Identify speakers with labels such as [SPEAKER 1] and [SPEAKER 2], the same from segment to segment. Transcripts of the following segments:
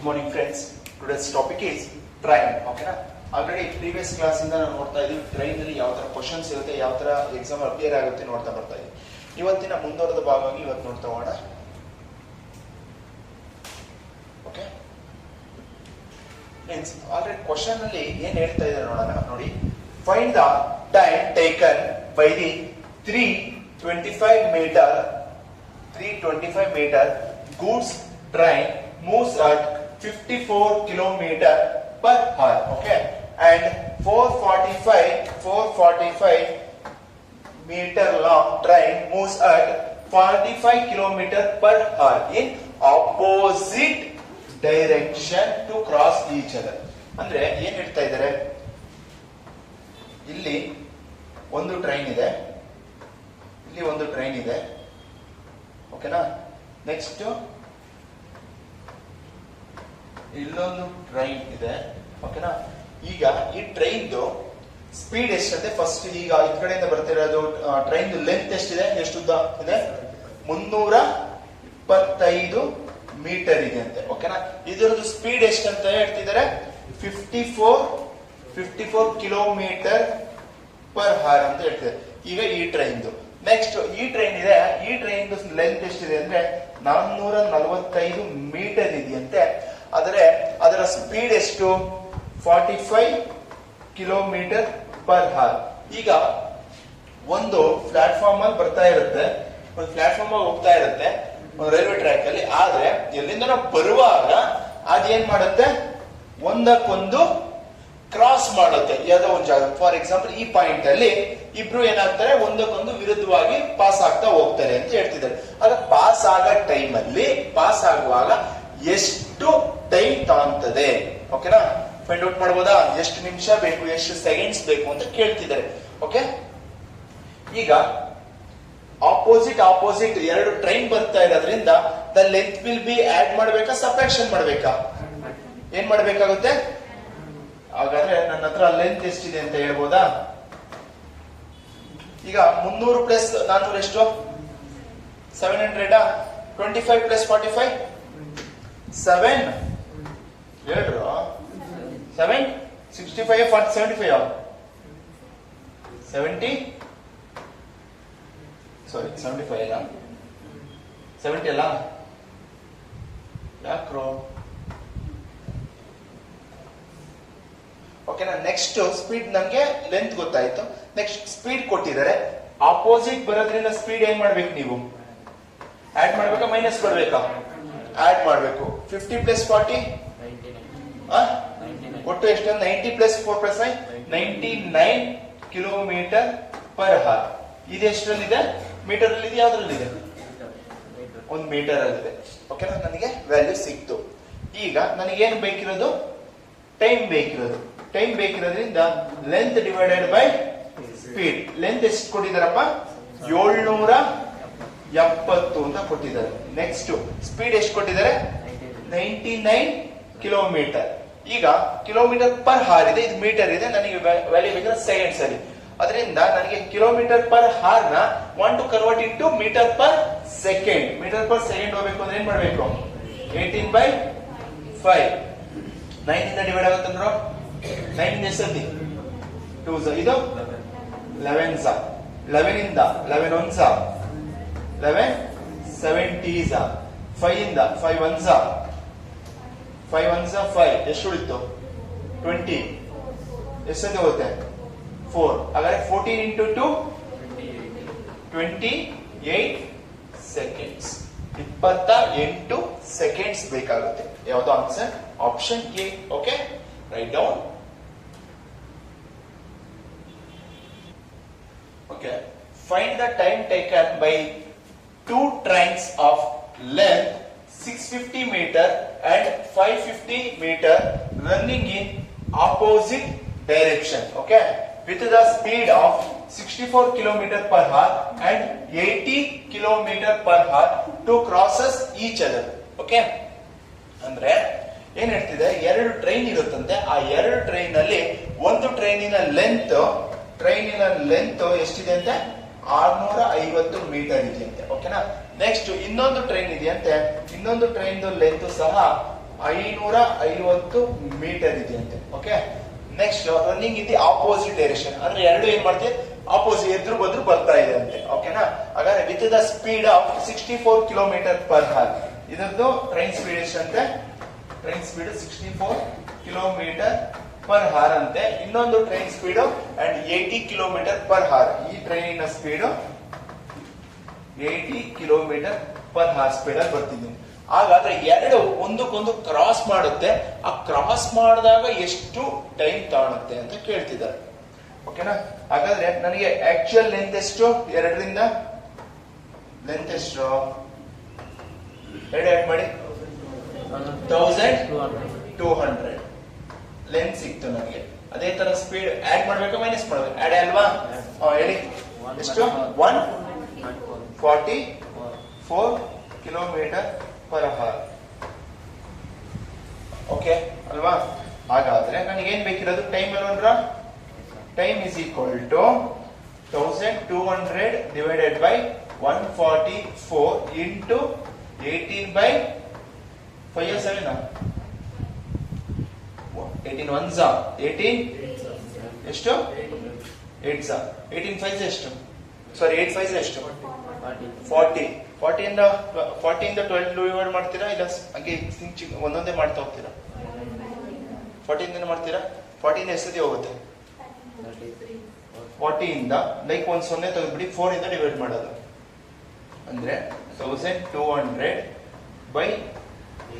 [SPEAKER 1] morning friends. Today's topic is train. Okay na? Already previous class ಇಂದ ನಾವು ನೋಡ್ತಾ ಇದೀವಿ ಟ್ರೈನ್ ಅಲ್ಲಿ ಯಾವ ತರ ಕ್ವೆಶ್ಚನ್ಸ್ ಇರುತ್ತೆ, ಯಾವ ತರ ಎಕ್ಸಾಮ್ ಅಪಿಯರ್ ಆಗುತ್ತೆ ನೋಡ್ತಾ ಬರ್ತಾ ಇದೀವಿ. ಇವತ್ತಿನ ಮುಂದುವರೆದ ಭಾಗವಾಗಿ ಇವತ್ತು ನೋಡ್ತಾ ಹೋಗೋಣ. ಓಕೆ ಫ್ರೆಂಡ್ಸ್, ಆಲ್ರೆಡಿ ಕ್ವೆಶ್ಚನ್ ಅಲ್ಲಿ ಏನ್ ಹೇಳ್ತಾ ಇದ್ದಾರೆ ನೋಡೋಣ. ನೋಡಿ, find the time taken by the 325 meter goods train moves at 54 kilometer per hour. Okay, and 445 meter long train moves at 45 kilometer per hour in opposite direction to cross each other. ಅಂದ್ರೆ ಏನ್ ಹೇಳ್ತಾ ಇದ್ದಾರೆ, ಇಲ್ಲಿ ಒಂದು train ಇದೆ, ಇಲ್ಲಿ ಒಂದು train ಇದೆ. ಓಕೆನಾ? ನೆಕ್ಸ್ಟ್ ಇಲ್ಲೊಂದು ಟ್ರೈನ್ ಇದೆ. ಓಕೆನಾ? ಈಗ ಈ ಟ್ರೈನ್ದು ಸ್ಪೀಡ್ ಎಷ್ಟಿದೆ ಫಸ್ಟ್. ಈಗ ಈ ಕಡೆಯಿಂದ ಬರ್ತಿರೋದು ಟ್ರೈನ್ ಲೆಂತ್ ಎಷ್ಟಿದೆ, ಎಷ್ಟು ಉದ್ದ ಇದೆ? 325 ಮೀಟರ್ ಇದೆ ಅಂತೆ. ಓಕೆನಾ? ಇದರದ್ದು ಸ್ಪೀಡ್ ಎಷ್ಟಂತ ಹೇಳ್ತಿದ್ದಾರೆ, 54 ಕಿಲೋಮೀಟರ್ ಪರ್ ಹಾರ್ ಅಂತ ಹೇಳ್ತಿದ್ದಾರೆ. ಈಗ ಈ ಟ್ರೈನ್ದು ನೆಕ್ಸ್ಟ್ ಈ ಟ್ರೈನ್ ಇದೆ, ಈ ಟ್ರೈನ್ ಲೆಂತ್ ಎಷ್ಟಿದೆ ಅಂದ್ರೆ 445 ಮೀಟರ್ ಇದೆಯಂತೆ. ಆದರೆ ಅದರ ಸ್ಪೀಡ್ ಎಷ್ಟು? 45 ಕಿಲೋಮೀಟರ್ ಪರ್ ಹಾರ್. ಈಗ ಒಂದು ಪ್ಲಾಟ್ಫಾರ್ಮ್ ಅಲ್ಲಿ ಬರ್ತಾ ಇರುತ್ತೆ, ಒಂದು ಪ್ಲಾಟ್ಫಾರ್ಮ್ ಅಲ್ಲಿ ಹೋಗ್ತಾ ಇರುತ್ತೆ ಒಂದು ರೈಲ್ವೆ ಟ್ರ್ಯಾಕ್ ಅಲ್ಲಿ. ಆದ್ರೆ ಎಲ್ಲಿಂದ ನಾವು ಬರುವಾಗ ಅದೇನ್ ಮಾಡುತ್ತೆ, ಒಂದಕ್ಕೊಂದು ಕ್ರಾಸ್ ಮಾಡುತ್ತೆ ಯಾವುದೋ ಒಂದು ಜಾಗ. ಫಾರ್ ಎಕ್ಸಾಂಪಲ್, ಈ ಪಾಯಿಂಟ್ ಅಲ್ಲಿ ಇಬ್ರು ಏನಾಗ್ತಾರೆ, ಒಂದಕ್ಕೊಂದು ವಿರುದ್ಧವಾಗಿ ಪಾಸ್ ಆಗ್ತಾ ಹೋಗ್ತಾರೆ ಅಂತ ಹೇಳ್ತಿದ್ದಾರೆ. ಆಗ ಪಾಸ್ ಆಗೋ ಟೈಮ್ ಅಲ್ಲಿ, ಪಾಸ್ ಆಗುವಾಗ ಎಷ್ಟು ಟೈಮ್ ತಗೊಂತದೆ, ಓಕೆನಾ, ಫೈಂಡ್ ಔಟ್ ಮಾಡಬಹುದಾ? ಎಷ್ಟು ನಿಮಿಷ ಬೇಕು, ಎಷ್ಟು ಸೆಕೆಂಡ್ಸ್ ಬೇಕು ಅಂತ ಕೇಳ್ತಿದ್ದಾರೆ. ಓಕೆ, ಈಗ ಆಪೋಸಿಟ್ ಎರಡು ಟ್ರೈನ್ ಬರ್ತಾ ಇರೋದ್ರಿಂದ the length will be add ಮಾಡ್ಬೇಕಾ, ಸಬ್ಟ್ರಾಕ್ಷನ್ ಮಾಡ್ಬೇಕಾ? ಏನ್ ಮಾಡ್ಬೇಕಾಗುತ್ತೆ? ಹಾಗಾದ್ರೆ ನನ್ನ ಹತ್ರ ಲೆಂತ್ ಎಷ್ಟಿದೆ ಅಂತ ಹೇಳ್ಬೋದಾ? ಈಗ 300 ಪ್ಲಸ್ 400 ಎಷ್ಟು? 700. 25 ಪ್ಲಸ್ 45 7 ಹೇಳ್ರು 7 65 75 70 ಸಾರಿ 75 ಅಲ್ಲ 70 ಅಲ್ಲ ಯಾಕ್ರೋ? ಓಕೆನಾ? ನೆಕ್ಸ್ಟ್ ಸ್ಪೀಡ್, ನಮ್ಗೆ ಲೆಂತ್ ಗೊತ್ತಾಯ್ತು. ನೆಕ್ಸ್ಟ್ ಸ್ಪೀಡ್ ಕೊಟ್ಟಿದ್ದಾರೆ. ಆಪೋಸಿಟ್ ಬರೋದ್ರಿಂದ ಸ್ಪೀಡ್ ಏನ್ ಮಾಡ್ಬೇಕು ನೀವು? ಆಡ್ ಮಾಡ್ಬೇಕಾ, ಮೈನಸ್ ಕೊಡ್ಬೇಕಾ? ಆಡ್ ಮಾಡ್ಬೇಕು. 50 ಪ್ಲಸ್ 40 ಒಟ್ಟು ಎಷ್ಟು? 90 ಪ್ಲಸ್ 4 ಪ್ಲಸ್ 5 99 ಕಿಲೋಮೀಟರ್ ಪರ್ ಹಾರ್. ಇದು ಎಷ್ಟರಲ್ಲಿದೆ? ಮೀಟರ್ ಅಲ್ಲಿ ಇದೆ, ಯಾವ್ದ್ರಲ್ಲಿದೆ? ಒಂದು ಮೀಟರ್ ಅಲ್ಲಿದೆ. ಓಕೆನಾ? ನನಗೆ ವ್ಯಾಲ್ಯೂ ಸಿಕ್ತು. ಈಗ ನನಗೇನು ಬೇಕಿರೋದು? ಟೈಮ್ ಬೇಕಿರೋದು. ಟೈಮ್ ಬೇಕಿರೋದ್ರಿಂದ length divided by speed. Length ಎಷ್ಟು ಕೊಟ್ಟಿದಾರಪ್ಪ? 770 ಅಂತ ಕೊಟ್ಟಿದ್ದಾರೆ. ನೆಕ್ಸ್ಟ್ ಸ್ಪೀಡ್ ಎಷ್ಟು ಕೊಟ್ಟಿದ್ದಾರೆ? 99 ಕಿಲೋಮೀಟರ್. ಈಗ ಕಿಲೋಮೀಟರ್ ಪರ್ ಹಾರ್ ಇದೆ, ಇದು ಮೀಟರ್ ಇದೆ. ನನಗೆ ವ್ಯಾಲ್ಯೂ ಬೇಕಾದ್ರೆ ಸೆಕೆಂಡ್ಸ್ ಅಲ್ಲಿ. ಅದರಿಂದ ನನಗೆ ಕಿಲೋಮೀಟರ್ ಪರ್ ಹಾರ್ ನ want to convert into metre per second. Metre per second ಹೋಗ್ಬೇಕು ಅಂದ್ರೆ ಏನ್ ಮಾಡ್ಬೇಕು? 18/5 9 ಇಂದ ಡಿವೈಡ್ ಆಗುತ್ತಂದ್ರು 9 ಇಂದ ಎಷ್ಟಲ್ಲಿ? 2 ಇದು 11 11 ಇಂದ 11 1 11 70 5 ಇಂದ 5 1 5 ಎಷ್ಟು ಉಳಿತು? 20 ಎಷ್ಟಂತ ಹೋಗುತ್ತೆ? 4. ಹಾಗಾದ್ರೆ 14 ಇಂಟು 2 28 ಸೆಕೆಂಡ್ಸ್. 28 ಸೆಕೆಂಡ್ಸ್ ಬೇಕಾಗುತ್ತೆ. ಯಾವುದು answer? Option A. Okay, right down. Okay, find the time taken by 2 trains of length 650 meter and 550 meter running in opposite direction. Okay, with the speed of 64 kilometer per hour and 80 kilometer per hour to crosses each other. Okay, ಅಂದ್ರೆ ಏನ್ ಹೇಳ್ತಿದೆ, ಎರಡು train ಇರುತ್ತಂತೆ. ಆ ಎರಡು train ಅಲ್ಲಿ ಒಂದು ಟ್ರೈನಿನ length ಎಷ್ಟಿದೆ ಅಂತೆ? 650 ಮೀಟರ್ ಇದೆಯಂತೆ. ಓಕೆನಾ? ನೆಕ್ಸ್ಟ್ ಇನ್ನೊಂದು ಟ್ರೈನ್ ಇದೆಯಂತೆ. ಇನ್ನೊಂದು ಟ್ರೈನ್ ಲೆಂತ್ ಸಹ 550 ಮೀಟರ್ ಇದೆಯಂತೆ. Okay, next running in the opposite direction, ಅಂದ್ರೆ ಎರಡು ಏನ್ ಮಾಡ್ತೀವಿ ಆಪೋಸಿಟ್ ಎದುರು ಬದ್ರು ಬರ್ತಾ ಇದೆ ಅಂತೆ. ಓಕೆನಾ, ಹಾಗಾದ್ರೆ with the speed of 64 kilometre per hour. ಇದರದ್ದು ಟ್ರೈನ್ ಸ್ಪೀಡ್ ಎಷ್ಟಂತೆ? Train speed 64 kilometre per hour ಅಂತೆ. ಇನ್ನೊಂದು train speed and 80 kilometre per hour. ಈ ಟ್ರೈನಿನ speed 80 kilometre per hour speed ಅಲ್ಲಿ ಬರ್ತಿದ್ದೀನಿ. ಹಾಗಾದ್ರೆ ಎರಡು ಒಂದಕ್ಕೊಂದು ಕ್ರಾಸ್ ಮಾಡುತ್ತೆ. ಆ ಕ್ರಾಸ್ ಮಾಡಿದಾಗ ಎಷ್ಟು ಟೈಮ್ ತಗೊಳುತ್ತೆ ಅಂತ ಕೇಳ್ತಿದ್ದಾರೆ. ಓಕೆನಾ, ಹಾಗಾದ್ರೆ ನನಗೆ ಆಕ್ಚುಯಲ್ ಲೆಂತ್ ಎಷ್ಟು? ಎರಡರಿಂದ ಲೆಂತ್ ಎಷ್ಟು? ಎರಡು ಆಡ್ ಮಾಡಿ 1200 ಲೆಂತ್ ಸಿಕ್ತು ನನಗೆ. ಅದೇ ತರ ಸ್ಪೀಡ್ ಆಡ್ ಮಾಡ್ಬೇಕಾ ಮೈನಸ್ ಮಾಡ್ಬೇಕು? ಆಡ್ ಅಲ್ವಾ? ಹೇಳಿ ಎಷ್ಟು? 144 ಕಿಲೋಮೀಟರ್ ಪರ್ ಅವರ್. ಓಕೆ ಅಲ್ವಾ? ಹಾಗಾದ್ರೆ ನನಗೆ ಏನ್ ಬೇಕಿರೋದು? ಟೈಮ್ ಅಲ್ವನ್ರ? Time is equal to 1200 divided by 144 into 18 by 5 7 18 1 18 ಎಷ್ಟು? 8 18 5 ಎಷ್ಟು? ಸಾರಿ 8 5 ಎಷ್ಟು? 40 40 ಇಂದ 12 ಡಿವೈಡ್ ಮಾಡ್ತೀರಾ ಇಲ್ಲ ಹಾಗೆ ಒಂದೊಂದೇ ಮಾಡ್ತಾ ಹೋಗ್ತೀರಾ? 40 ಇಂದ ಮಾಡ್ತೀರಾ? 40 ಇಂದ ಎಷ್ಟು ಹೋಗುತ್ತೆ? 40 ಇಂದ ಲೈಕ್ ಒಂದ್ 0 ತೆಗೆದ್ಬಿಡಿ 4 ಇಂದ ಡಿವೈಡ್ ಮಾಡೋದು ಅಂದ್ರೆ 1200 ಬೈ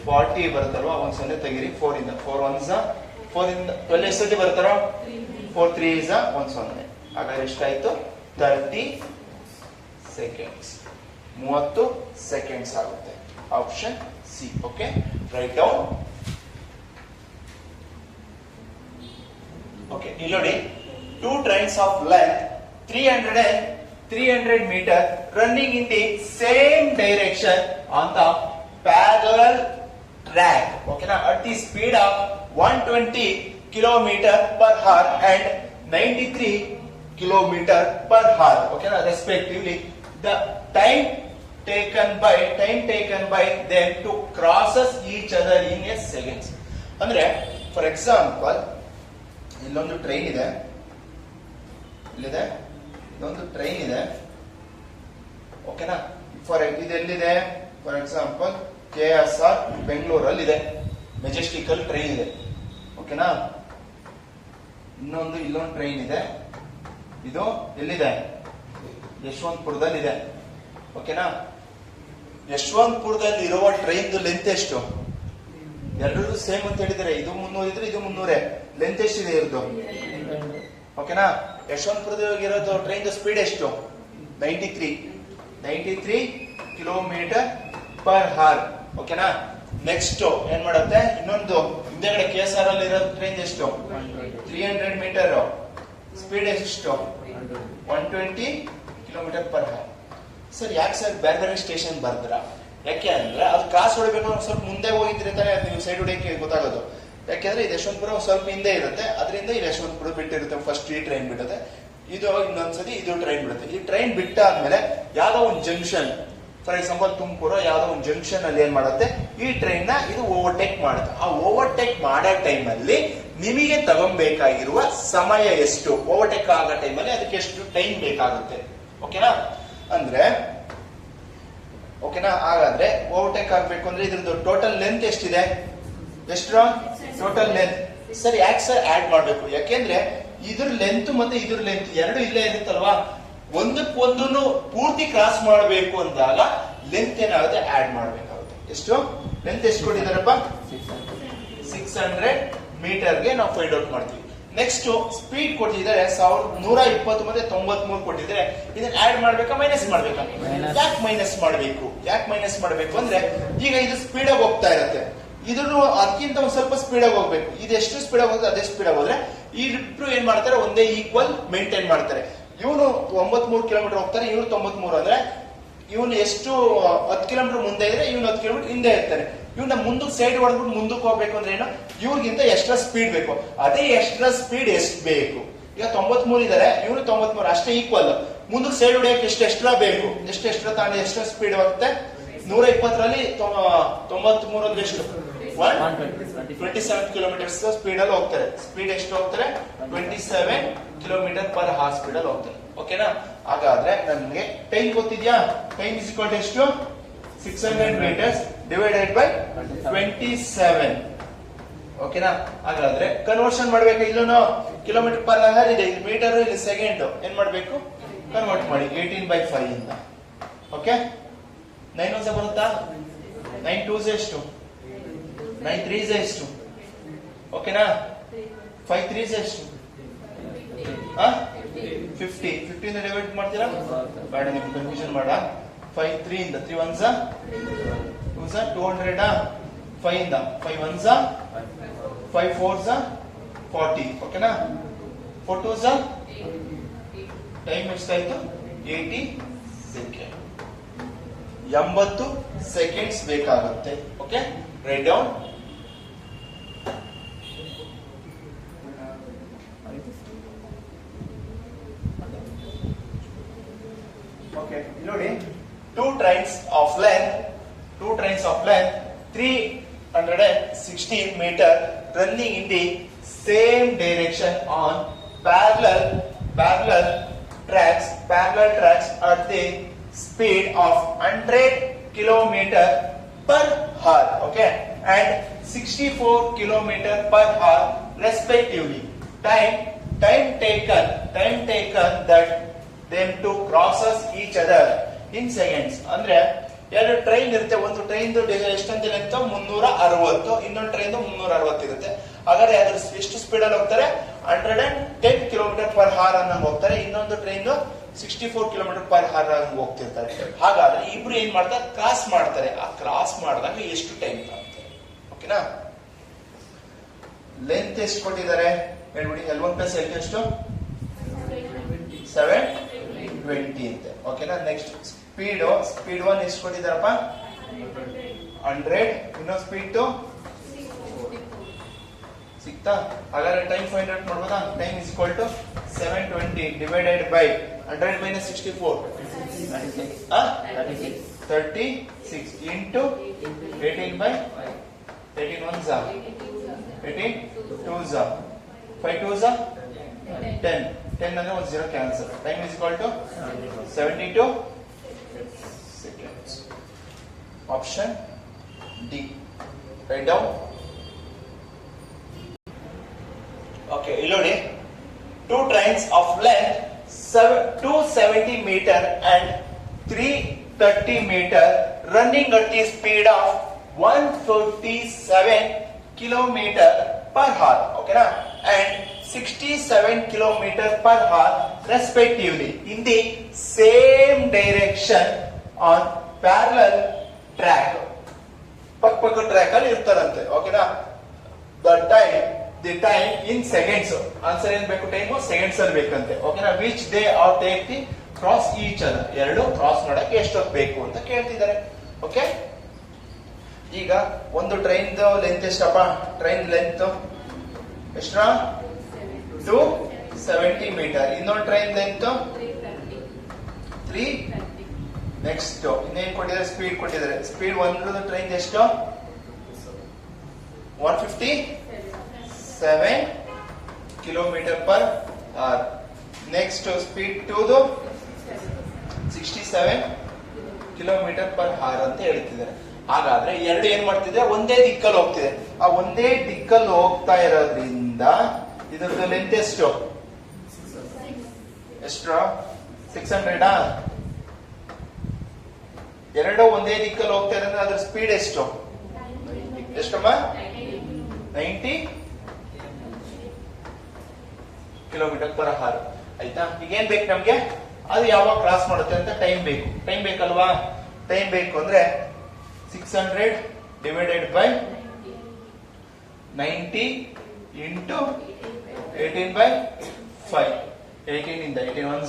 [SPEAKER 1] 40 ಬರುತ್ತಲ್ವಾ? ಒಂದ್ 0 ತೆಗೀರಿ. 4 ಇಂದ 4 1 4 ಇಂದ 12 ಎಷ್ಟು ಬರ್ತಾರ? 4 3 is 1 0. ಹಾಗಾದ್ರೆ ಎಷ್ಟಾಯ್ತು? 30 ಸೆಕೆಂಡ್ಸ್. 30 ಸೆಕೆಂಡ್ಸ್ ಆಗುತ್ತೆ. Option C. Okay, right down. Okay, ಇಲ್ಲಿ ನೋಡಿ, 2 trains of length 300 meter running in the same direction on the parallel track. Okay, now at the speed of 120 kilometer per hour and 93 kilometer per hour. Okay, now respectively the time taken by them to crosses each other in a seconds. ಅಂದ್ರೆ for example ಇಲ್ಲೊಂದು train ಇದೆ, ಇಲ್ಲಿದೆ ಇದೊಂದು train ಇದೆ. ಓಕೆನಾ, ಇದೆಲ್ಲಿದೆ? For example KSR ಬೆಂಗಳೂರಲ್ಲಿ ಇದೆ, ಮೆಜೆಸ್ಟಿಕಲ್ train ಇದೆ. ಓಕೆನಾ, ಇಲ್ಲೊಂದು ಟ್ರೈನ್ ಇದೆ. ಇದು ಎಲ್ಲಿದೆ? ಯಶವಂತಪುರದಲ್ಲಿ ಇದೆ. ಓಕೆನಾ, ಯಶವಂತಪುರದಲ್ಲಿ ಇರುವ ಟ್ರೈನ್ ಲೆಂತ್ ಎಷ್ಟು? ಎರಡೂ ಸೇಮ್ ಅಂತ ಹೇಳಿದ್ರೆ ಇದು 300 ಇದ್ರೆ ಇದು 300. ಲೆಂತ್ ಎಷ್ಟಿದೆ ಇರೋದು? ಓಕೆನಾ, ಯಶವಂತಪುರದಲ್ಲಿ ಇರೋದು ಟ್ರೈನ್ ಸ್ಪೀಡ್ ಎಷ್ಟು? 93 ಕಿಲೋಮೀಟರ್ ಪರ್ ಅವರ್. ಓಕೆನಾ, ನೆಕ್ಸ್ಟ್ ಏನ್ ಮಾಡುತ್ತೆ? ಇನ್ನೊಂದು ಹಿಂದೆಗಡೆ KSR ಅಲ್ಲಿ ಇರೋ ಟ್ರೈನ್ ಎಷ್ಟು? 300 ಮೀಟರ್. ಸ್ಪೀಡ್ ಎಷ್ಟು? 120 ಕಿಲೋಮೀಟರ್ ಪರ್ ಅವರ್. ಸರ್ ಯಾಕೆ ಸರ್ ಬೇರೆ ಬೇರೆ ಸ್ಟೇಷನ್ ಬರ್ದ್ರ? ಯಾಕೆ ಅಂದ್ರೆ ಅದು ಕ್ರಾಸ್ ಹೊಡಿಬೇಕು, ಸ್ವಲ್ಪ ಮುಂದೆ ಹೋಗಿದ್ರೆ ತಾನೇ ನೀವು ಸೈಡ್ ಹೊಡಿಯಕ್ಕೆ ಗೊತ್ತಾಗೋದು. ಯಾಕೆಂದ್ರೆ ಇದು ಯಶವಂತಪುರ ಸ್ವಲ್ಪ ಹಿಂದೆ ಇರುತ್ತೆ, ಅದರಿಂದ ಇಲ್ಲಿ ಯಶವಂತಪುರ ಬಿಟ್ಟಿರುತ್ತೆ. ಫಸ್ಟ್ ಈ ಟ್ರೈನ್ ಬಿಡುತ್ತೆ, ಇದು ಇನ್ನೊಂದ್ಸತಿ ಇದು ಟ್ರೈನ್ ಬಿಡುತ್ತೆ. ಈ ಟ್ರೈನ್ ಬಿಟ್ಟಾದ್ಮೇಲೆ ಯಾವ್ದೋ ಒಂದು ಜಂಕ್ಷನ್, ಫಾರ್ ಎಕ್ಸಾಂಪಲ್ ತುಮಕೂರು ಯಾವ್ದೋ ಒಂದು ಜಂಕ್ಷನ್ ಅಲ್ಲಿ ಏನ್ ಮಾಡುತ್ತೆ? ಈ ಟ್ರೈನ್ ನ ಇದು ಓವರ್ಟೇಕ್ ಮಾಡುತ್ತೆ. ಆ ಓವರ್ಟೇಕ್ ಮಾಡೋ ಟೈಮ್ ಅಲ್ಲಿ ನಿಮಗೆ ತಗೊಬೇಕಾಗಿರುವ ಸಮಯ ಎಷ್ಟು? ಓವರ್ಟೇಕ್ ಆಗೋ ಟೈಮ್ ಅಲ್ಲಿ ಅದಕ್ಕೆ ಎಷ್ಟು ಟೈಮ್ ಬೇಕಾಗುತ್ತೆ? ಓಕೆನಾ, ಅಂದ್ರೆ ಓಕೆನಾ, ಹಾಗಾದ್ರೆ ಓವರ್ಟೇಕ್ ಆಗ್ಬೇಕು ಅಂದ್ರೆ ಇದ್ರದ್ದು ಟೋಟಲ್ ಲೆಂತ್ ಎಷ್ಟಿದೆ? ಎಷ್ಟು ಟೋಟಲ್ ಲೆಂತ್? ಸರ್ ಯಾಕೆ ಸರ್ ಆಡ್ ಮಾಡ್ಬೇಕು? ಯಾಕೆಂದ್ರೆ ಇದ್ರ ಲೆಂತ್ ಮತ್ತೆ ಇದ್ರ ಲೆಂತ್ ಎರಡು ಇಲ್ಲೇ ಇರುತ್ತಲ್ವಾ? ಒಂದಕ್ಕೊಂದನ್ನು ಪೂರ್ತಿ ಕ್ರಾಸ್ ಮಾಡಬೇಕು ಅಂದಾಗ ಲೆಂತ್ ಏನಾಗುತ್ತೆ? ಆಡ್ ಮಾಡ್ಬೇಕಾಗುತ್ತೆ. ಎಷ್ಟು ಲೆಂತ್ ಎಷ್ಟು ಕೊಟ್ಟಿದಾರಪ್ಪ? 600 ಮೀಟರ್ಗೆ ನಾವು ಫೈಂಡ್ ಔಟ್ ಮಾಡ್ತೀವಿ. ನೆಕ್ಸ್ಟ್ ಸ್ಪೀಡ್ ಕೊಟ್ಟಿದ್ದಾರೆ 1120 ಮತ್ತೆ 93 ಕೊಟ್ಟಿದ್ರೆ ಇದನ್ನ ಆಡ್ ಮಾಡ್ಬೇಕಾ ಮೈನಸ್ ಮಾಡ್ಬೇಕಾ? ಯಾಕೆ ಮೈನಸ್ ಮಾಡಬೇಕು ಅಂದ್ರೆ ಈಗ ಇದು ಸ್ಪೀಡ್ ಆಗಿ ಹೋಗ್ತಾ ಇರತ್ತೆ, ಇದನ್ನು ಅದಕ್ಕಿಂತ ಒಂದ್ ಸ್ವಲ್ಪ ಸ್ಪೀಡ್ ಆಗಿ ಹೋಗ್ಬೇಕು. ಇದೆಷ್ಟು ಸ್ಪೀಡ್ ಆಗಿ ಹೋದ್ರೆ ಅದೇ ಸ್ಪೀಡ್ ಆಗಿ ಹೋದ್ರೆ ಇಬ್ರು ಏನ್ ಮಾಡ್ತಾರೆ? ಒಂದೇ ಈಕ್ವಲ್ ಮೇಂಟೈನ್ ಮಾಡ್ತಾರೆ. ಇವನು 93 ಕಿಲೋಮೀಟರ್ ಹೋಗ್ತಾರೆ, ಇವನು 93 ಅಂದ್ರೆ ಇವನು ಎಷ್ಟು 10 ಕಿಲೋಮೀಟರ್ ಮುಂದೆ ಇದ್ರೆ ಇವನು 10 ಕಿಲೋಮೀಟರ್ ಹಿಂದೆ ಇರ್ತಾರೆ. ಇವನ್ನ ಮುಂದಕ್ಕೆ ಸೈಡ್ ಹೊಡೆದ್ಬಿಟ್ಟು ಮುಂದಕ್ಕೆ ಹೋಗ್ಬೇಕು ಅಂದ್ರೆ ಏನು? ಇವ್ರಿಗಿಂತ ಎಕ್ಸ್ಟ್ರಾ ಸ್ಪೀಡ್ ಬೇಕು. ಅದೇ ಎಕ್ಸ್ಟ್ರಾ ಸ್ಪೀಡ್ ಎಷ್ಟು ಬೇಕು? ಈಗ 93 ಇದಾರೆ, ಇವನು 93 ಅಷ್ಟೇ ಈಕ್ವಲ್. ಮುಂದಕ್ಕೆ ಸೈಡ್ ಹೊಡೆಯಕ್ಕೆ ಎಷ್ಟು ಎಕ್ಸ್ಟ್ರಾ ಬೇಕು? ಎಷ್ಟು ಎಕ್ಸ್ಟ್ರಾ ತಾಂಡಿ ಎಕ್ಸ್ಟ್ರಾ ಸ್ಪೀಡ್ ಹೋಗುತ್ತೆ? 120ರಲ್ಲಿ 93 ಅಂದ್ರೆ ಎಷ್ಟು? 27 ಕಿಲೋಮೀಟರ್ಸ್ ಸ್ಪೀಡ್ ಅಲ್ಲಿ ಹೋಗ್ತಾರೆ. ಸ್ಪೀಡ್ ಎಷ್ಟು ಹೋಗ್ತಾರೆ? 27 ಕಿಲೋಮೀಟರ್ ಪರ್ ಹಾರ್ ಸ್ಪೀಡ್ ಅಲ್ಲಿ ಹೋಗ್ತಾರೆ. ಓಕೆನಾ? ಹಾಗಾದ್ರೆ ನನ್ಗೆ ಟೈಮ್ ಗೊತ್ತಿದ್ಯಾ? ಟೈಮ್ ಇಸ್ ಈಕ್ವಲ್ ಟು ಎಷ್ಟು? 600 meters divided by 27. ಓಕೆನಾ? ಹಾಗಾದ್ರೆ ಕನ್ವರ್ಷನ್ ಮಾಡ್ಬೇಕು. ಇಲ್ಲೂ ಕಿಲೋಮೀಟರ್ ಪರ್ ಅವರ್ ಇದೆ, ಇಲ್ಲಿ ಮೀಟರ್, ಇಲ್ಲಿ ಸೆಕೆಂಡ್. ಏನ್ ಮಾಡ್ಬೇಕು? ಕನ್ವರ್ಟ್ ಮಾಡಿ 18/5 ಇಂದ. ಓಕೆ, 9 1 ಬರುತ್ತಾ? 9 2 ಎಷ್ಟು? 9 3 ಎಷ್ಟು? ಓಕೆನಾ? 5 3 ಎಷ್ಟು? 50. 50 ಇಂದ ಡಿವೈಡ್ ಮಾಡ್ತೀರಾ? ಬೇಡ, ನಿಮ್ಗೆ ಕನ್ಫ್ಯೂಷನ್ ಮಾಡ. 5 3 ಇಂದ 3 1 2 200. 5 ಇಂದ 5 1 5 4 40. ಓಕೆನಾ? 4 2 ಟೈಮ್ ಎಷ್ಟಾಯ್ತು? 80 ಸೆಕೆಂಡ್. 80 ಸೆಕೆಂಡ್ಸ್ ಬೇಕಾಗುತ್ತೆ. Okay, right down. ಓಕೆ, ನೋಡಿ, two trains of length 316 meter running in the same direction on parallel tracks at the speed of 100 kilometer per hour, okay, and 64 kilometer per hour respectively. Time taken that them to crosses each other in seconds. ಅಂದ್ರೆ ಎರಡು train ಇರುತ್ತೆ. ಒಂದು train ಎಷ್ಟಂತ length? 360. ಇನ್ನೊಂದು train 360 ಇರುತ್ತೆ. ಹಾಗಾದ್ರೆ ಅದ್ರ ಎಷ್ಟು ಸ್ಪೀಡ್ ಅಲ್ಲಿ ಹೋಗ್ತಾರೆ? 110 ಕಿಲೋಮೀಟರ್ ಪರ್ ಹಾರ್ ಅನ್ನ ಹೋಗ್ತಾರೆ. ಇನ್ನೊಂದು ಟ್ರೈನ್ 64 ಕಿಲೋಮೀಟರ್ ಪರ್ ಹಾರ್ ಹೋಗ್ತಿರ್ತಾರೆ. ಹಾಗಾದ್ರೆ ಇಬ್ರು ಏನ್ ಮಾಡ್ತಾರೆ? ಕ್ರಾಸ್ ಮಾಡ್ತಾರೆ. ಆ ಕ್ರಾಸ್ ಮಾಡಿದಾಗ ಎಷ್ಟು ಟೈಮ್ ತಗೊಳ್ತಾರೆ? ಓಕೆನಾ? ಲೆಂತ್ ಎಷ್ಟು ಕೊಟ್ಟಿದ್ದಾರೆ ಹೇಳ್ಬಿಡಿ. L1 + L2 ಎಷ್ಟು? 720 ಅಂತೆ. ಓಕೆನಾ? ನೆಕ್ಸ್ಟ್ ಸ್ಪೀಡ್ 1 ಎಷ್ಟು ಕೊಟ್ಟಿದ್ದಾರಪ್ಪ? 100. ಇನ್ನೊಂದು ಸ್ಪೀಡ್ 2 ಸಿಕ್ತಾ? ಹಾಗಾದ್ರೆ ಟೈಮ್ ಫೈಂಡ್ ಔಟ್ ಮಾಡ್ಬೋದಾ? Time is equal to 720 divided by 100 - 64 36 into 18/18 1 18 2 5 2 10 ಅಂದ್ರೆ ಒಂದು 0 cancel. Time is equal to 72 seconds. Option D. Write down. Okay, ilodi, two trains of length 270 meter and 330 meter running at the speed of 157 kilometer per hour. Okay na? And 67 kilometer per hour respectively in the same direction on parallel track. ಪಕ್ಕ track ಅಲ್ಲಿ ಇರ್ತಾರಂತೆ. ಓಕೆನಾ? The time in seconds. Answer ಏನ್ ಬೇಕು? Time seconds ಅಲ್ಲಿ ಬೇಕಂತೆ. ಓಕೆನಾ? Which they are take the cross each other. ಎರಡು cross ಮಾಡಕ್ಕೆ ಎಷ್ಟೊತ್ತು ಬೇಕು ಅಂತ ಕೇಳ್ತಿದ್ದಾರೆ. ಓಕೆ, ಈಗ ಒಂದು ಟ್ರೈನ್ ಲೆಂತ್ ಎಷ್ಟಪ್ಪ? ಟ್ರೈನ್ ಲೆಂತ್ ಎಷ್ಟ? 270 ಮೀಟರ್. ಇನ್ನೊಂದು ಟ್ರೈನ್ ಲೆಂತ್ 3. ನೆಕ್ಸ್ಟ್ ಇನ್ನೇನ್ ಕೊಟ್ಟಿದ್ದಾರೆ? ಸ್ಪೀಡ್ ಕೊಟ್ಟಿದ್ದಾರೆ. ಸ್ಪೀಡ್ ಒಂದು ಟ್ರೈನ್ ಎಷ್ಟು? 157 kilometre per hour. Next speed 2 67 kilometre per hour ಅಂತ ಹೇಳ್ತಿದ್ದಾರೆ. ಹಾಗಾದ್ರೆ ಎರಡು ಏನ್ ಮಾಡ್ತಿದೆ? ಒಂದೇ ದಿಕ್ಕಲ್ಲಿ ಹೋಗ್ತಿದೆ. ಆ ಒಂದೇ ದಿಕ್ಕಲ್ಲಿ ಹೋಗ್ತಾ ಇರೋದ್ರಿಂದ ಇದ್ರದ್ದು ಲೆಂತ್ ಎಷ್ಟು? 600. ಎರಡು ಒಂದೇ ದಿಕ್ಕಲ್ಲಿ ಹೋಗ್ತಾ ಇರೋದ್ರೆ ಅದ್ರ ಸ್ಪೀಡ್ ಎಷ್ಟು? ಎಷ್ಟಮ್ಮ? 90 ಕಿಲೋಮೀಟರ್ ಪರ್ ಅವರ್. ಆಯ್ತಾ? ಈಗ ಏನ್ ಬೇಕು ನಮ್ಗೆ? ಅದು ಯಾವಾಗ ಕ್ರಾಸ್ ಮಾಡುತ್ತೆ ಅಂತ ಟೈಮ್ ಬೇಕು. ಟೈಮ್ ಬೇಕಲ್ವಾ? ಟೈಮ್ ಬೇಕು ಅಂದ್ರೆ 600 ಡಿವೈಡೆಡ್ ಬೈ 90 ಇಂಟು 18/5. 18 ಇಂದ 18 1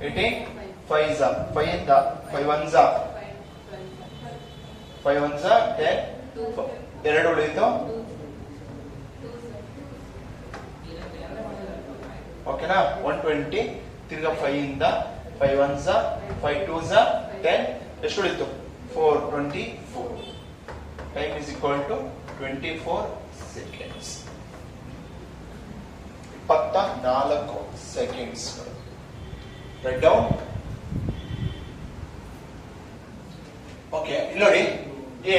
[SPEAKER 1] 18 5 5 ಇಂದ 5 1 5 1 10. ಎರಡು ಉಳಿಯಿತು. ಓಕೆನಾ? 120 ತಿರ್ಗಾ 5 ಇಂದ 5 1 5 2 10. ಎಷ್ಟು ಉಳಿತು? 424. Time is equal to 24 seconds. 24 seconds. Write down. Okay, ಇಲ್ಲಿ ನೋಡಿ, a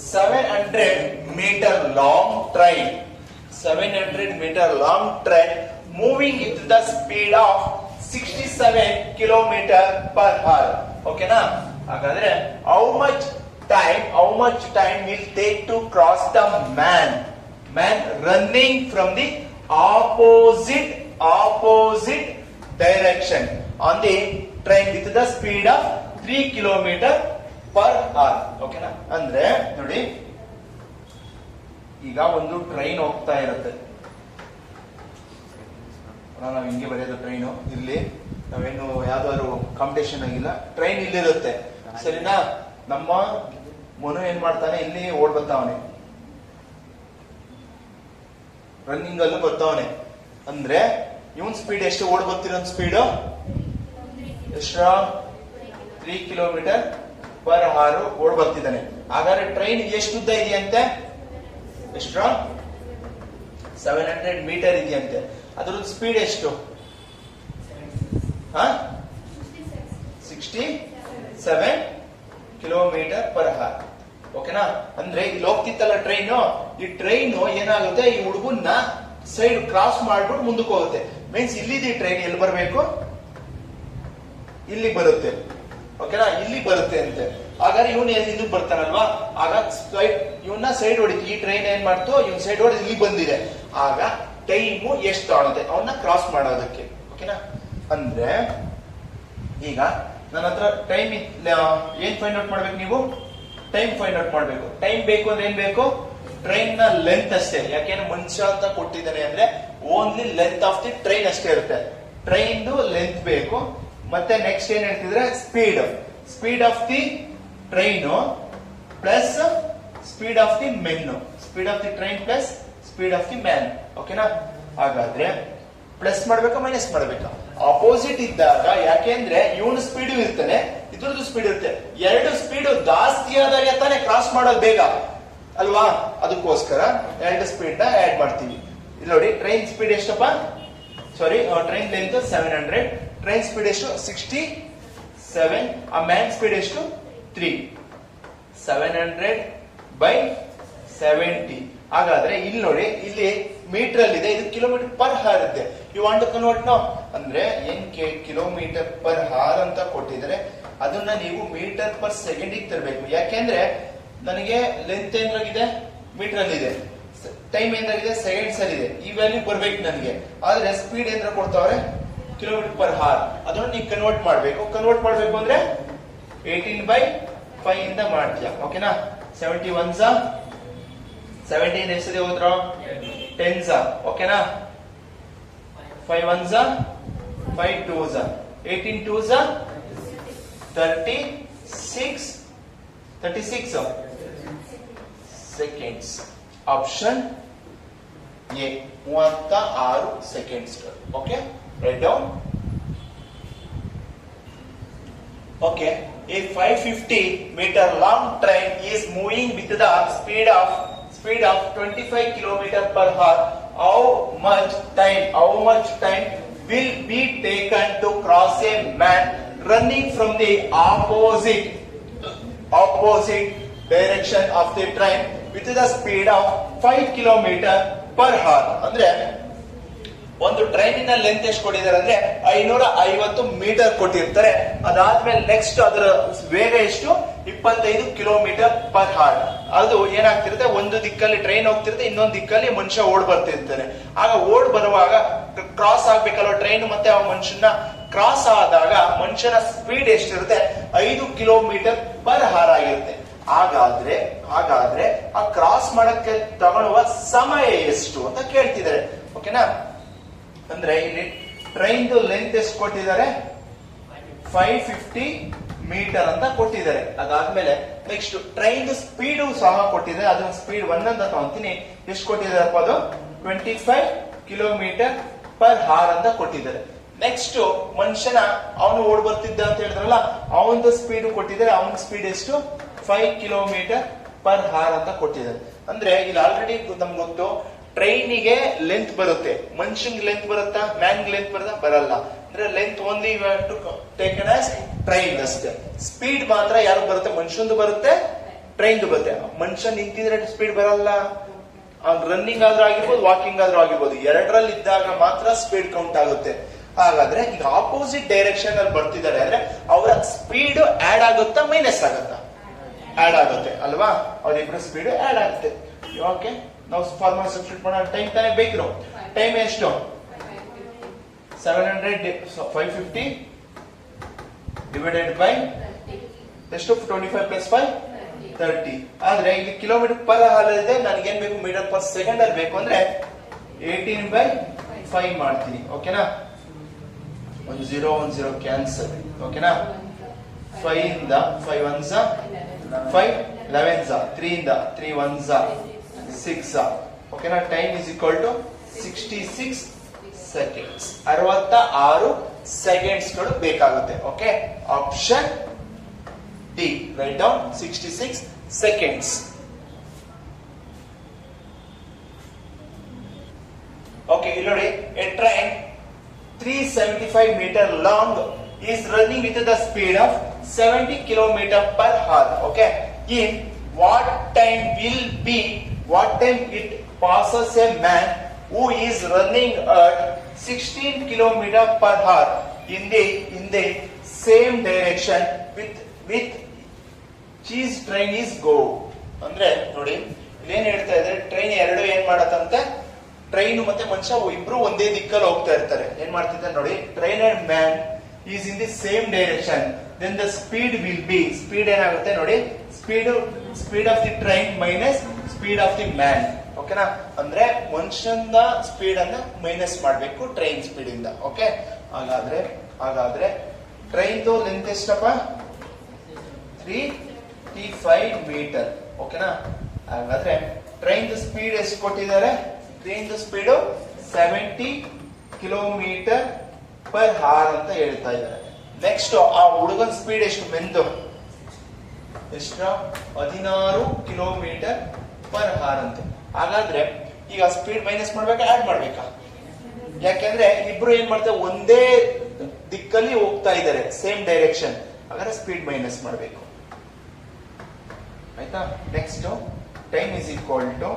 [SPEAKER 1] 700 metre long train, 700 metre long train moving with the speed of 67 kilometre per hour. ಓಕೆನಾ? ಹಾಗಾದ್ರೆ how much time will take to cross the man running from the opposite direction on the train with the speed of 3 kilometer per hour. ಓಕೆನಾ? ಅಂದ್ರೆ ನೋಡಿ, ಈಗ ಒಂದು train ಹೋಗ್ತಾ ಇರುತ್ತೆ. ನಾವು ಹಿಂಗೆ ಬರೆಯೋದು ಟ್ರೈನು. ಇಲ್ಲಿ ನಾವೇನು ಯಾವ್ದಾದ್ರು ಕಾಂಪಿಟೇಷನ್ ಆಗಿಲ್ಲ, ಟ್ರೈನ್ ಇಲ್ಲಿರುತ್ತೆ. ಸರಿನಾ? ನಮ್ಮ ಮನು ಏನ್ ಮಾಡ್ತಾನೆ, ಇಲ್ಲಿ ಓಡ್ ಬರ್ತಾವನೆ, ರನ್ನಿಂಗ್ ಅಲ್ಲೂ ಬರ್ತಾವನೆ. ಅಂದ್ರೆ ಇವನ್ ಸ್ಪೀಡ್ ಎಷ್ಟು? ಓಡ್ ಬರ್ತಿರೋ ಸ್ಪೀಡ್ ಎಷ್ಟು? 3 ಕಿಲೋಮೀಟರ್ ಪರ್ ಅವರ್ ಓಡ್ ಬರ್ತಿದ್ದಾನೆ. ಹಾಗಾದ್ರೆ ಟ್ರೈನ್ ಎಷ್ಟು ಉದ್ದ ಇದೆಯಂತೆ? ಎಷ್ಟು? 700 ಮೀಟರ್ ಇದೆಯಂತೆ. ಅದ್ರದ್ದು ಸ್ಪೀಡ್ ಎಷ್ಟು? 67 ಕಿಲೋಮೀಟರ್ ಪರ್ ಅವರ್. ಓಕೆನಾ? ಅಂದ್ರೆ ಇಲ್ಲಿ ಹೋಗ್ತಿತ್ತಲ್ಲ ಟ್ರೈನು, ಈ ಟ್ರೈನು ಏನಾಗುತ್ತೆ, ಈ ಹುಡುಗನ್ನ ಸೈಡ್ ಕ್ರಾಸ್ ಮಾಡ್ಬಿಟ್ಟು ಮುಂದಕ್ಕೆ ಹೋಗುತ್ತೆ. ಮೀನ್ಸ್ ಇಲ್ಲಿದೆ ಟ್ರೈನ್ ಎಲ್ಲಿ ಬರಬೇಕು? ಇಲ್ಲಿ ಬರುತ್ತೆ. ಓಕೆನಾ? ಇಲ್ಲಿ ಬರುತ್ತೆ ಅಂತೆ. ಹಾಗಾದ್ರೆ ಇವನ್ ಇದಕ್ಕೆ ಬರ್ತಾನಲ್ವಾ, ಆಗ ಇವನ್ನ ಸೈಡ್ ಹೊಡಿತು. ಈ ಟ್ರೈನ್ ಏನ್ ಮಾಡ್ತು, ಇವನ್ ಸೈಡ್ ಹೊಡೆದು ಇಲ್ಲಿ ಬಂದಿದೆ. ಆಗ ಟೈಮು ಎಷ್ಟು ಆಗುತ್ತೆ ಅವನ್ನ ಕ್ರಾಸ್ ಮಾಡೋದಕ್ಕೆ. ಓಕೆನಾ? ಅಂದ್ರೆ ಈಗ ನನ್ನ ಹತ್ರ ಟೈಮ್ ಏನ್ ಫೈಂಡ್ ಔಟ್ ಮಾಡ್ಬೇಕು ನೀವು? ಟೈಮ್ ಫೈಂಡ್ ಔಟ್ ಮಾಡ್ಬೇಕು. ಟೈಮ್ ಬೇಕು ಅಂದ್ರೆ ಏನ್ ಬೇಕು? ಟ್ರೈನ್ ನ ಲೆಂತ್ ಅಷ್ಟೇ. ಯಾಕೆಂದ್ರೆ ಮನುಷ್ಯ ಅಂತ ಕೊಟ್ಟಿದ್ದಾನೆ ಅಂದ್ರೆ only length of the train ಅಷ್ಟೇ ಇರುತ್ತೆ. ಟ್ರೈನ್ ಲೆಂತ್ ಬೇಕು. ಮತ್ತೆ ನೆಕ್ಸ್ಟ್ ಏನ್ ಹೇಳ್ತಿದ್ರೆ, speed of the train plus speed of the men. Speed of the train plus speed of the man. ಓಕೆನಾ? ಹಾಗಾದ್ರೆ ಪ್ಲಸ್ ಮಾಡ್ಬೇಕಾ ಮೈನಸ್ ಮಾಡ್ಬೇಕಾ? ಅಪೋಸಿಟ್ ಇದ್ದಾಗ, ಯಾಕೆಂದ್ರೆ ಇವನು ಸ್ಪೀಡ್ ಇರ್ತಾನೆ, ಇದ್ರದ್ದು ಸ್ಪೀಡ್ ಇರುತ್ತೆ. ಎರಡು ಸ್ಪೀಡ್ ಜಾಸ್ತಿ ಆದಾಗ ತಾನೇ ಕ್ರಾಸ್ ಮಾಡೋದು ಬೇಗ ಅಲ್ವಾ? ಅದಕ್ಕೋಸ್ಕರ ಎರಡು ಸ್ಪೀಡ್ ನ ಆಡ್ ಮಾಡ್ತೀವಿ. ಇಲ್ಲಿ ನೋಡಿ, ಟ್ರೈನ್ ಸ್ಪೀಡ್ ಎಷ್ಟಪ್ಪ? ಟ್ರೈನ್ ಲೆಂತ್ 700, ಟ್ರೈನ್ ಸ್ಪೀಡ್ ಎಷ್ಟು? 67. ಆ ಮ್ಯಾನ್ ಸ್ಪೀಡ್ ಎಷ್ಟು? 3. 700/70. ಹಾಗಾದ್ರೆ ಇಲ್ಲಿ ನೋಡಿ, ಇಲ್ಲಿ ಮೀಟರ್ ಅಲ್ಲಿ ಇದೆ, ಇದು ಕಿಲೋಮೀಟರ್ ಪರ್ ಅವರ್ ಇದೆ. You want to convert no ಅಂದ್ರೆ ಏನ್ ಕಿಲೋಮೀಟರ್ ಪರ್ ಅವರ್ ಅಂತ ಕೊಟ್ಟಿದ್ರೆ ಅದನ್ನ ನೀವು ಮೀಟರ್ ಪರ್ ಸೆಕೆಂಡ್ ತರಬೇಕು. ಯಾಕೆಂದ್ರೆ ನನಗೆ ಲೆಂತ್ ಏನಾಗಿದೆ? ಮೀಟರ್ ಅಲ್ಲಿ ಇದೆ. ಟೈಮ್ ಏನಾಗಿದೆ? ಸೆಕೆಂಡ್ಸ್ ಅಲ್ಲಿ ಇದೆ. ಈ ವ್ಯಾಲ್ಯೂ ಬರ್ಬೇಕು ನನಗೆ. ಆದ್ರೆ ಸ್ಪೀಡ್ ಏನಾರ ಕೊಡ್ತಾವ್ರೆ? Kilometre per hour. ಅದನ್ನ ನೀವು ಕನ್ವರ್ಟ್ ಮಾಡ್ಬೇಕು. ಕನ್ವರ್ಟ್ ಮಾಡ್ಬೇಕು ಅಂದ್ರೆ 18/5 ಇಂದ ಮಾಡ್ತೀಯ. ಓಕೆನಾ? 71 17 ಎಷ್ಟಿದೆ ಹೋದ್ರ? 10 ಓಕೆನಾ? 5 1 5 2 18 2 36 seconds. Option A 36 seconds. Okay, right down. Okay, a 550 meter long train is moving with the speed of 25 kilometer per hour. How much time will be taken to cross a man running from the opposite direction of the train with the speed of 5 kilometer per hour? ಅಂದ್ರೆ ಒಂದು ಟ್ರೈನಿನ length ಎಷ್ಟು ಕೊಟ್ಟಿದ್ದಾರೆ ಅಂದ್ರೆ 550 metre ಕೊಟ್ಟಿರ್ತಾರೆ. ಅದಾದ್ಮೇಲೆ next ಅದರ ವೇಗ ಎಷ್ಟು? 25 ಕಿಲೋಮೀಟರ್ ಪರ್ ಅವರ್. ಅದು ಏನಾಗ್ತಿರುತ್ತೆ, ಒಂದು ದಿಕ್ಕಲ್ಲಿ ಟ್ರೈನ್ ಹೋಗ್ತಿರುತ್ತೆ, ಇನ್ನೊಂದು ದಿಕ್ಕಲ್ಲಿ ಮನುಷ್ಯ ಓಡ್ ಬರ್ತಿರ್ತಾನೆ. ಆಗ ಓಡ್ ಬರುವಾಗ ಕ್ರಾಸ್ ಆಗ್ಬೇಕಲ್ವ ಟ್ರೈನ್, ಮತ್ತೆ ಆ ಮನುಷ್ಯನ ಕ್ರಾಸ್ ಆದಾಗ ಮನುಷ್ಯನ ಸ್ಪೀಡ್ ಎಷ್ಟಿರುತ್ತೆ? 5 ಕಿಲೋಮೀಟರ್ ಪರ್ ಅವರ್ ಆಗಿರುತ್ತೆ. ಹಾಗಾದ್ರೆ ಆ ಕ್ರಾಸ್ ಮಾಡಕ್ಕೆ ತಗೊಳ್ಳುವ ಸಮಯ ಎಷ್ಟು ಅಂತ ಕೇಳ್ತಿದ್ದಾರೆ. ಓಕೆನಾ? ಅಂದ್ರೆ ಇಲ್ಲಿ ಟ್ರೈನ್ ಲೆಂತ್ ಎಷ್ಟು ಕೊಟ್ಟಿದ್ದಾರೆ? 550 ಮೀಟರ್ ಅಂತ ಕೊಟ್ಟಿದ್ದಾರೆ. ಅದಾದ್ಮೇಲೆ ನೆಕ್ಸ್ಟ್ ಟ್ರೈನ್ ಸ್ಪೀಡ್ ಸಹ ಕೊಟ್ಟಿದ್ದಾರೆ. ಅದನ್ನ ಸ್ಪೀಡ್ 1 ಅಂತ ತಗೊಂತೀನಿ. ಎಷ್ಟು ಕೊಟ್ಟಿದ್ದಾರಪ್ಪ? ಅದು 25 ಕಿಲೋಮೀಟರ್ ಪರ್ ಅವರ್ ಅಂತ ಕೊಟ್ಟಿದ್ದಾರೆ. ನೆಕ್ಸ್ಟ್ ಮನುಷ್ಯನ ಅವನು ಓಡ್ ಬರ್ತಿದ್ದ ಅಂತ ಹೇಳಿದ್ರಲ್ಲ, ಅವನದು ಸ್ಪೀಡ್ ಕೊಟ್ಟಿದ್ದಾರೆ. ಅವನ ಸ್ಪೀಡ್ ಎಷ್ಟು? 5 ಕಿಲೋಮೀಟರ್ ಪರ್ ಹಾರ್ ಅಂತ ಕೊಟ್ಟಿದ್ದಾರೆ. ಅಂದ್ರೆ ಇಲ್ಲಿ ಆಲ್ರೆಡಿ ನಮ್ಗೆ ಗೊತ್ತು ಟ್ರೈನಿಗೆ ಲೆಂತ್ ಬರುತ್ತೆ, ಮನುಷ್ಯನ್ಗೆ ಲೆಂತ್ ಬರುತ್ತಾ, ಮ್ಯಾನ್ಗೆ ಲೆಂತ್ ಬರುತ್ತಾ, ಬರಲ್ಲ. ಅಂದ್ರೆ length only taken as train ಅಷ್ಟೇ. ಸ್ಪೀಡ್ ಮಾತ್ರ ಯಾರು ಬರುತ್ತೆ, ಮನುಷ್ಯಂದು ಬರುತ್ತೆ, ಟ್ರೈನ್ದು ಬರುತ್ತೆ. ಮನುಷ್ಯ ನಿಂತಿದ್ರೆ ಸ್ಪೀಡ್ ಬರಲ್ಲ. ರನ್ನಿಂಗ್ ಆದ್ರೂ ಆಗಿರ್ಬೋದು, ವಾಕಿಂಗ್ ಆದ್ರೂ ಆಗಿರ್ಬೋದು, ಎರಡರಲ್ಲಿ ಇದ್ದಾಗ ಮಾತ್ರ ಸ್ಪೀಡ್ ಕೌಂಟ್ ಆಗುತ್ತೆ. ಹಾಗಾದ್ರೆ ಈಗ ಆಪೋಸಿಟ್ ಡೈರೆಕ್ಷನ್ ಅಲ್ಲಿ ಬರ್ತಿದ್ದಾರೆ ಅಂದ್ರೆ ಅವರ ಸ್ಪೀಡ್ ಆಡ್ ಆಗುತ್ತಾ ಮೈನಸ್ ಆಗುತ್ತಾ? ಆಡ್ ಆಗುತ್ತೆ ಅಲ್ವಾ, ಅವರಿಬ್ರು ಸ್ಪೀಡ್ ಆಡ್ ಆಗುತ್ತೆ. ಓಕೆ, ನಾವು ಫಾರ್ಮುಲಾ ಸಬ್ಸ್ಟಿಟ್ಯೂಟ್ ಮಾಡೋಣ. ಟೈಮ್ ತಾನೇ ಬೇಕು. ಟೈಮ್ ಎಷ್ಟು? 550 ಡಿವೈಡೆಡ್ ಬೈ ಎಷ್ಟು? 25 ಪ್ಲಸ್ 5 30. ಆದ್ರೆ ಇಲ್ಲಿ ಕಿಲೋಮೀಟರ್ ಪರ್ ಹಾಲ್ ಇದೆ, ನನಗೆ ಏನ್ ಬೇಕು? ಮೀಟರ್ ಪರ್ ಸೆಕೆಂಡ್ ಅಲ್ಲಿ ಬೇಕು ಅಂದ್ರೆ 18/5 ಮಾಡ್ತೀನಿ. ಓಕೆನಾ? 1 0 ಕ್ಯಾನ್ಸಲ್. ಓಕೆನಾ? 5 ಇಂದ 5 1s 5 11s 3 ಇಂದ 3 1s 6. ಓಕೆನಾ? Time is equal to 66 seconds. 66 seconds ಗಳು ಬೇಕಾಗುತ್ತೆ. Okay, option D. Write down 66 seconds. Okay, ಇಲ್ಲಿ ನೋಡಿ, a train 375 meter long is running with the speed of 70 km per hour. Okay, in what time it passes a man who is running at 16 km per hour in the same direction with cheese train is go. ಅಂದ್ರೆ ನೋಡಿ, ಇಲ್ಲೇನ್ ಹೇಳ್ತಾ ಇದ್ರೆ, train ಎರಡು ಏನ್ ಮಾಡತ್ತಂತೆ, train ಮತ್ತೆ ಮನುಷ್ಯ ಇಬ್ರು ಒಂದೇ ದಿಕ್ಕಲ್ಲಿ ಹೋಗ್ತಾ ಇರ್ತಾರೆ. ಏನ್ ಮಾಡ್ತಿದ್ದಾರೆ ನೋಡಿ, train and man is in the same direction, then the speed will be, speed ಏನಾಗುತ್ತೆ ನೋಡಿ, speed of the train minus speed of the man. ಓಕೆನಾ? ಅಂದ್ರೆ ಮನುಷ್ಯನ ಸ್ಪೀಡ್ ಅನ್ನ ಮೈನಸ್ ಮಾಡ್ಬೇಕು ಟ್ರೈನ್ ಸ್ಪೀಡ್ ಇಂದ. ಓಕೆ, ಹಾಗಾದ್ರೆ ಟ್ರೈನ್ ಲೆಂತ್ ಎಷ್ಟಪ್ಪ? 335 ಮೀಟರ್. ಓಕೆನಾ? ಹಾಗಾದ್ರೆ ಟ್ರೈನ್ ಸ್ಪೀಡ್ ಎಷ್ಟು ಕೊಟ್ಟಿದ್ದಾರೆ? Train speed 70 kilometre per hour ಅಂತ ಹೇಳ್ತಾ ಇದ್ದಾರೆ. ನೆಕ್ಸ್ಟ್ ಆ ಹುಡುಗನ ಸ್ಪೀಡ್ ಎಷ್ಟು? ಮೆಂದು ಎಷ್ಟು? 16 ಕಿಲೋಮೀಟರ್ ಪರ್ ಹಾರ್ ಅಂತೆ. ಹಾಗಾದ್ರೆ ಈಗ ಸ್ಪೀಡ್ ಮೈನಸ್ ಮಾಡ್ಬೇಕಾ, ಆಡ್ ಮಾಡ್ಬೇಕಾ? ಯಾಕೆಂದ್ರೆ ಇಬ್ರು ಏನ್ ಮಾಡ್ತಾರೆ, ಒಂದೇ ದಿಕ್ಕಲ್ಲಿ ಹೋಗ್ತಾ ಇದ್ದಾರೆ, ಸೇಮ್ ಡೈರೆಕ್ಷನ್. ಹಾಗಾದ್ರೆ ಸ್ಪೀಡ್ ಮೈನಸ್ ಮಾಡಬೇಕು. ಆಯ್ತಾ? Next time is equal to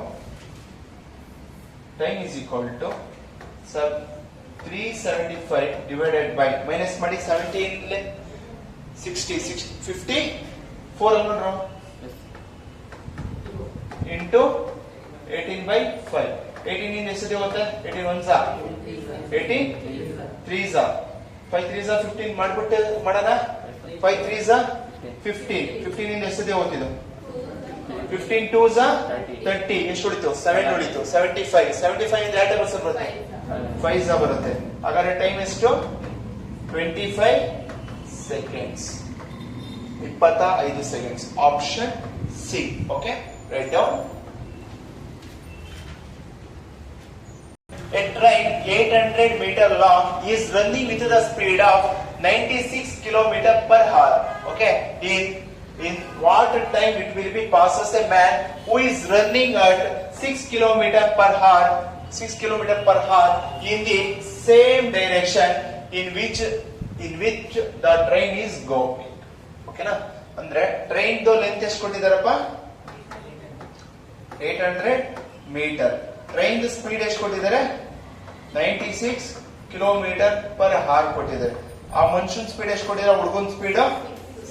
[SPEAKER 1] 375 divided by, minus ಮಾಡಿ 17 60 50 4 ಅಲ್ವಾ ಇಂಟು 18/5. 18 ಇಂದ ಎಷ್ಟು ಹೋಗುತ್ತೆ? 18 1s 18 3s 5 3s 15 ಮಾಡ್ಬಿಟ್ಟು ಮಾಡೋಣ. 5 3s 15. 15 ಇಂದ ಎಷ್ಟು ಹೋಗ್ತಿದ್ದು? 15 2s 30. ಎಷ್ಟು ಉಳಿತು? 7 ಉಳಿತು. 75. 75 ಇಂದ ಎರಡು ಬರುತ್ತೆ? 5s ಬರುತ್ತೆ. ಹಾಗಾದ್ರೆ ಟೈಮ್ ಎಷ್ಟು? 25 seconds. 25 seconds. Option C. Okay, write down. A train 800 meter long is running with the speed of 96 km per hour. Okay, in what time it will be passes a man who is running at 6 km per hour in the same direction in which the train is going. Okay na? ಅಂದ್ರೆ train length ಎಷ್ಟು ಕೊಟ್ಟಿದಾರಪ್ಪ? 800 metre. Train speed ಎಷ್ಟು ಕೊಟ್ಟಿದ್ದಾರೆ? 96 kilometre per ಹಾರ್ ಕೊಟ್ಟಿದ್ದಾರೆ. ಆ ಮನುಷ್ಯನ್ speed ಎಷ್ಟು ಕೊಟ್ಟಿದ್ದಾರೆ? ಹುಡುಗನ್ speed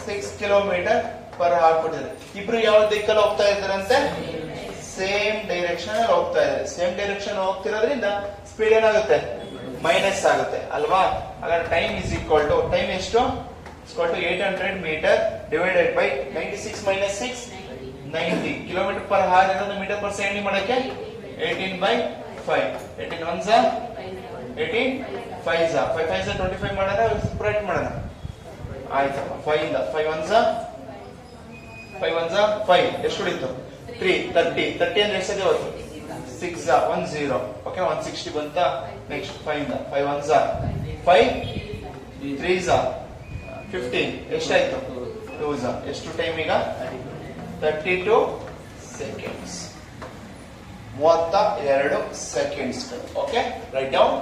[SPEAKER 1] 6 kilometre per ಹಾರ್ ಕೊಟ್ಟಿದ್ದಾರೆ. ಇಬ್ರು ಯಾವ ದಿಕ್ಕಲ್ಲಿ ಹೋಗ್ತಾ ಇದ್ದಾರಂತೆ? ಸೇಮ್ ಡೈರೆಕ್ಷನ್ ಅಲ್ಲಿ ಹೋಗ್ತಾ ಇದ್ದಾರೆ. ಸೇಮ್ ಡೈರೆಕ್ಷನ್ ಹೋಗ್ತಿರೋದ್ರಿಂದ ಸ್ಪೀಡ್ ಏನಾಗುತ್ತೆ? ಮೈನಸ್ ಆಗುತ್ತೆ ಅಲ್ವಾ? ಹಾಗಾದ್ರೆ time is equal to, time ಎಷ್ಟು? 800 metre divided by 96 minus 6 90 kilometre per hour ಇರೋದು ಮೀಟರ್ ಪರ್ ಸೆಕೆಂಡ್ ಮಾಡಕ್ಕೆ 18/5. 18 1s 18 5s 5 5s 25 ಮಾಡೋಣ, ಸ್ಪ್ರೆಡ್ ಮಾಡೋಣ. ಆಯ್ತಪ್ಪ. 5 ಇಂದ 5 1s 5 ಎಷ್ಟು ಉಳಿತು? 3 30. 30 ಅಂದ್ರೆ ಎಷ್ಟು ಹೋಯ್ತು? 6 10. ಓಕೆ, 160 ಬಂತ. ನೆಕ್ಸ್ಟ್ 5 ಇಂದ 5 1s 5 3s 15 ಎಷ್ಟಾಯ್ತು? 2s ಎಷ್ಟು? ಟೈಮ್ ಈಗ 32 seconds. 32 seconds. Okay, write down.